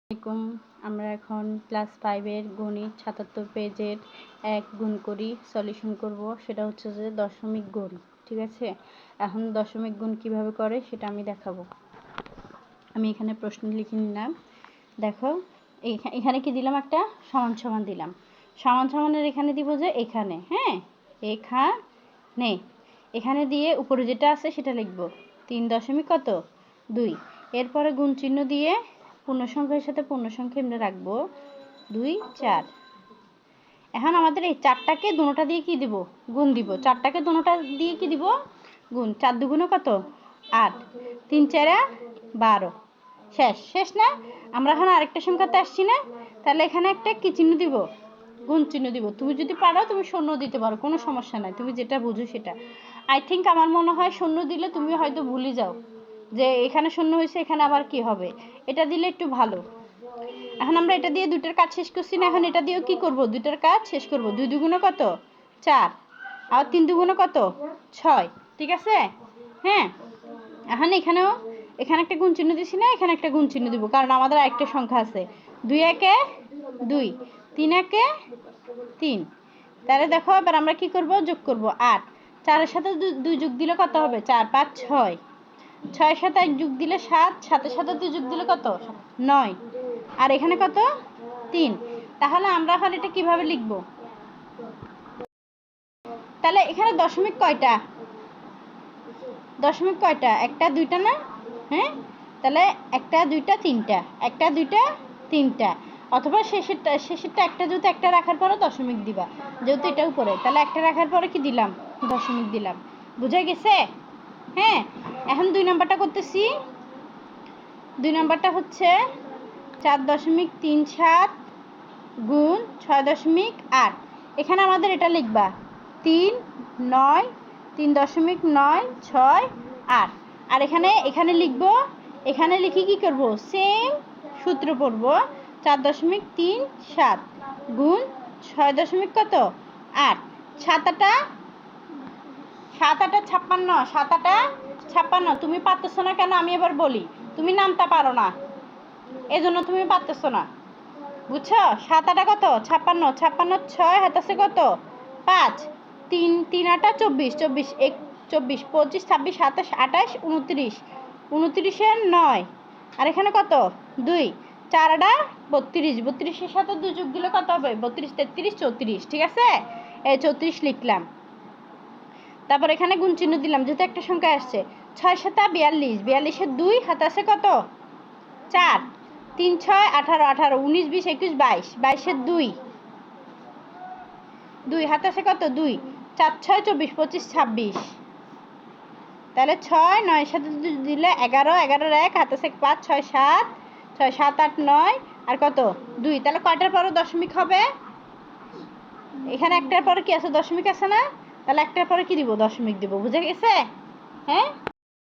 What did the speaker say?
আসসালামাইকুম। আমরা এখন ক্লাস 5 এর গণিত 77 পেজের 1 গুণ করি সলিউশন করব। সেটা হচ্ছে যে দশমিক গুণ। ঠিক আছে, এখন দশমিক গুণ কিভাবে করে সেটা আমি দেখাবো। আমি এখানে প্রশ্ন লিখে নিলাম। দেখো এখানে কি দিলাম, একটা সমান সমান দিলাম। সমান সমানের এখানে দিব যে এখানে, হ্যাঁ এখানে, এখানে দিয়ে উপরে যেটা আছে সেটা লিখব 3 দশমিক কত 2। এরপরে গুণ চিহ্ন দিয়ে পূর্ণ সংখ্যার সাথে পূর্ণ সংখ্যা আমরা রাখবো 2 4। এখন আমাদের এই চারটাকে দুটোটা দিয়ে কি দিব, গুণ দিব। চারটাকে দুটোটা দিয়ে কি দিব, গুণ। 4 দুগুণে কত 8, 3 4 12। শেষ না? আমরা এখন আরেকটা সংখ্যাতে আসছি না, তাহলে এখানে একটা কি চিহ্ন দিব, গুণ চিহ্ন দিব। তুমি যদি পারো তুমি শূন্য দিতে পারো, কোনো সমস্যা নাই, তুমি যেটা বুঝো সেটা। আই থিঙ্ক আমার মনে হয় শূন্য দিলে তুমি হয়তো ভুলে যাও যে এখানে শূন্য হয়েছে, এখানে আবার কি হবে। এটা দিলে একটু ভালো। এখন আমরা এটা দিয়ে দুইটার কাজ শেষ করছি না, এখন এটা দিয়েও কি করব, দুইটার কাজ শেষ করব। 2 দুগুণে কত 4, আর 3 দুগুণে কত 6। ঠিক আছে, হ্যাঁ। এখন এখানে একটা গুণ চিহ্ন দিছি না, এখানে একটা গুণ চিহ্ন দিব, কারণ আমাদের আরেকটা সংখ্যা আছে। 2 একে 2, 3 একে 3। তাহলে দেখো এবার আমরা কি করব, যোগ করব 8। 4 এর সাথে 2 যোগ দিলে কত হবে, 4 5 6। 6 এর সাথে 1 যোগ দিলে 7, 7 এর সাথে 2 যোগ দিলে কত 9, আর এখানে কত 3। তাহলে আমরা এখন এটা কিভাবে লিখব, তাহলে এখানে দশমিক কয়টা, দশমিক কয়টা, একটা দুইটা না, হ্যাঁ। তাহলে একটা দুইটা তিনটা, একটা দুইটা তিনটা, অথবা শেষেরটা একটা, যেহেতু একটা রাখার পরে দশমিক দিবা, যেহেতু এটা উপরে, তাহলে একটা রাখার পরে কি দিলাম, দশমিক দিলাম। বুঝা গেছে, হ্যাঁ। এখন 2 নাম্বারটা করতেছি। 2 নাম্বারটা হচ্ছে 4.37 গুণ 6.8। এখানে আমাদের এটা লিখবা 3 9, 3.968। আর এখানে লিখবো, এখানে লিখে কি করব, সেম সূত্র পড়ব। 4.37 গুণ 6 কত 8। 7 8 7 8 56, 7 8 56। তুমি পারতেছো না কেন আমি এবার বলি, তুমি নামতা পারো না, এজন্য তুমি পারতেছো না, বুঝছো। 7 8 কত 56, 56 6 হাত আছে কত 5, 3 3 8 24, 24 1 24 25 26 27 28 29, 29 এর 9, আর এখানে কত 2, 4 8 32, 32 এর সাথে 2 যোগ দিলে কত হবে 32 33 34। ঠিক আছে, এই 34 লিখলাম। তারপর এখানে গুণ চিহ্ন দিলাম, যেহেতু একটা সংখ্যা আসছে। 6 7 42, 42 এর 2 হাত আছে কত 4, 3 6 18 18 19 20 21 22, 22 এর 2 2 হাত আছে কত 2, 4 6 24 25 26। তাহলে 6 9 এর সাথে দিলে 11, 11 এর 1 হাত আছে 5 6 7, 6 7 8 9, আর কত 2। তাহলে কয়টার পরে দশমিক হবে, এখানে একটার পরে কি আছে, দশমিক আছে না, তাহলে একটার পরে কি দিব, দশমিক দিব। বুঝে গেছে, হ্যাঁ।